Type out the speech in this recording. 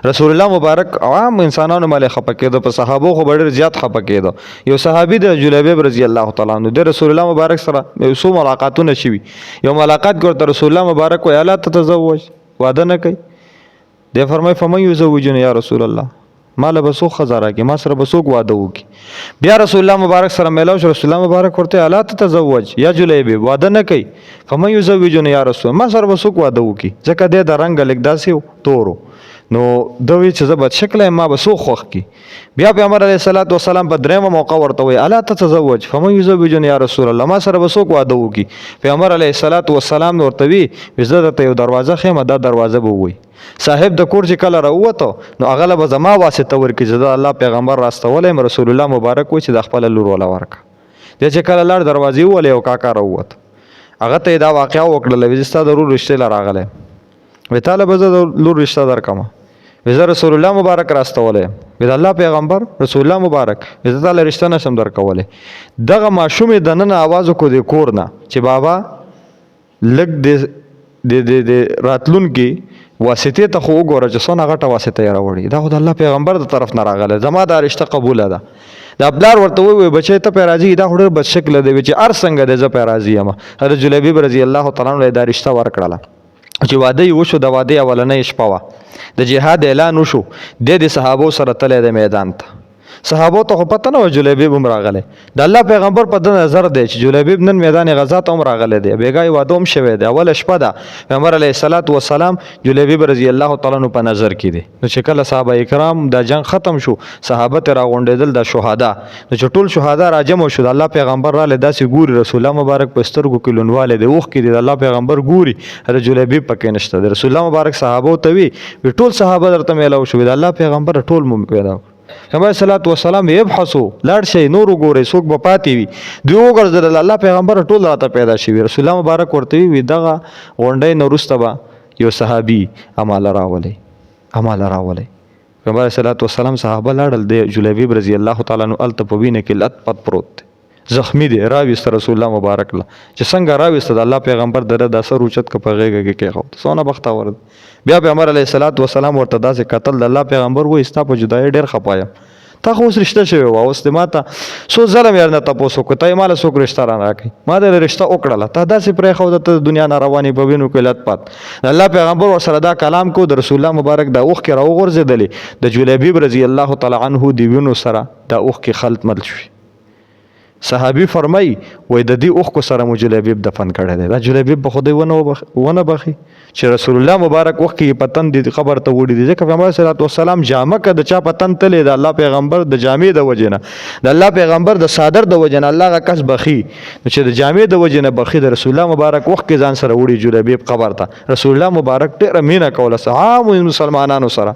رسول الله مبارک عام انسانانو باندې خپه کېدو، په صحابو خو ډېر زیات خپه کېدو. یو صحابي د جلیبیب رضی الله تعالی عنہ د رسول الله مبارک سره یو څو ملاقاتونه شوي. یو ملاقات ګورته رسول الله مبارک وی الا تتزوج، واده نه کوي؟ دی فرمای فمن یزوجنی یا رسول الله، مال به څوک ښځه راکړي، ما سره به څوک واده وکړي؟ بیا رسول الله مبارک سره میلاو شو، رسول الله مبارک ورته الا تتزوج یا جلیبیب، واده نه کوي؟ فمن یزوجنی یا رسول الله، ما سره به څوک واده وکړي؟ ځکه دی د رنګ لیک داسې تورو. نو دوی چې زه بد شکله ما به څوک خوښ کړي؟ بیا پیغمبر علیه الصلاۃ والسلام په درېیمه موقع ورته وایي الا تتزوج فمن یزوجنی یا رسول الله، ما سره به څوک واده وکړي؟ پیغمبر علیه الصلاۃ والسلام ورته وی زه درته یو دروازه ښیم، دا دروازه به ووایي. صاحب د کور چې کله راووته نو هغه له به زما واسطه ورکړي چې د الله پیغمبر راستولی یم. رسول الله مبارک وایي چې د خپله لور وله ورکړه. دی چې کله لاړ دروازې وولې یو کاکا راووت، هغه ته یې دا واقعه وکړله، وایي زه ستا د لور رشتې له راغلی، وایي تاله به زه د لور رشته درکړمه، وایي زه رسول الله مبارک راستولی یم، وایي د الله پیغمبر رسول الله مبارک وایي زه تاله رشته نشم درکولی. دغه ماشوم یې دننه اواز وکړو د کور نه چې بابا لږ د راتلونکي واسطې ته خو وګوره چې څونه غټه واسطه یې راوړي، دا خو د الله پیغمبر د طرف نه راغلی، زما دا رشته قبوله ده. دا پلار ورته ووایي بچی ته پرې راځي، دا خو ډېر بد شکله دی چې هر څنګه دی زه پرې راضي یم. حضرت جلیبیب رضی الله تعالی عنہ دا رشته ورکړله. چې واده یې وشو، د واده اولنۍ شپه وه، د جهاد اعلان وشو، دی د صحابو سره تلی د میدان ته. صحابو ته خو پته نه وه جلیبیب هم راغلی، د الله پیغمبر په ده نظر دی چې جلیبیب نن میدان غزا ته هم راغلی دی، بېګا یې واده هم شوی دی، اوله شپه ده. پیغمبر علیه الصلاۃ والسلام جلیبیب رضی الله تعالی عنہ په نظر کې دی. نو چې کله صحابه کرام دا جنگ ختم شو، صحابه ته راغونډېدل د شهدا، نو چې ټول شهدا راجمع شو، د الله پیغمبر رالی داسې ګوري، رسول الله مبارک په سترګو کې لوندوالی دی، اوښکې دي، د الله پیغمبر ګوري، د جلیبیب پکې نشته دی. رسول الله مبارک صحابو ته وی ټول صحابه درته میلاو شوي، د الله پیغمبر ټول مو پیدا کړ. پیغمبر صلوات و سلام ابحثو، لاړ شئ نور وګورئ څوک به پاتې وي. دوی وګرځېدل، الله پیغمبر ټول راته پیدا شوي. رسول الله مبارک ورته وی دغه غونډۍ نه وروسته به یو صحابي اماله راولئ. پیغمبر صلوات و سلام صحابه لاړل، د جلیبیب رضی الله تعالی عنہ هلته په وینه کې لت پت پروت دی، زخمی دی، راویسته رسول الله مبارک له چې څنګه راویسته د الله پیغمبر دره د سر اوچت که په غېږه کې کېښود، څونه بختور دی. بیا پیغمبر علیه الصلاۃ والسلام ورته داسې کتل، د الله پیغمبر وایي ستا په جدایۍ ډېر خفه یم، تا خو اوس رشته شوې وه، اوس دې ما ته څو ځله مې نه تپوس وکړو ته یې ما له څوک رشته رانه راکړي، ما دې رشته وکړله، تا داسې پرېښوده ته د دنیا نه روانې په وینو کې لت پت. د الله پیغمبر ورسره دا کلام کو، د رسول الله مبارک دا اوښکې راوغورځېدلې، د جلیبیب رضی الله تعالی عنه د وینو سره دا اوښکې خلط مل شوي. صحابي فرمایي وای د دې اوښکو سره مو جلیبیب دفن کړی دی، دا جلیبیب به خدای ونه بخي چې رسول الله مبارک اوښکې په تن دې قبر ته وړي دي. ځکه پیغمبر صلی الله علیه وسلم جامه که د چا په تن تلې د الله پیغمبر د جامې د وجې نه، د الله پیغمبر د صادر د وجې نه الله هغه کس بخي، نو چې د جامې د وجې نه بخي، د رسول الله مبارک اوښکې ځان سره وړي جلیبیب قبر ته. رسول الله مبارک ډېره مینه کوله عامو مسلمانانو سره.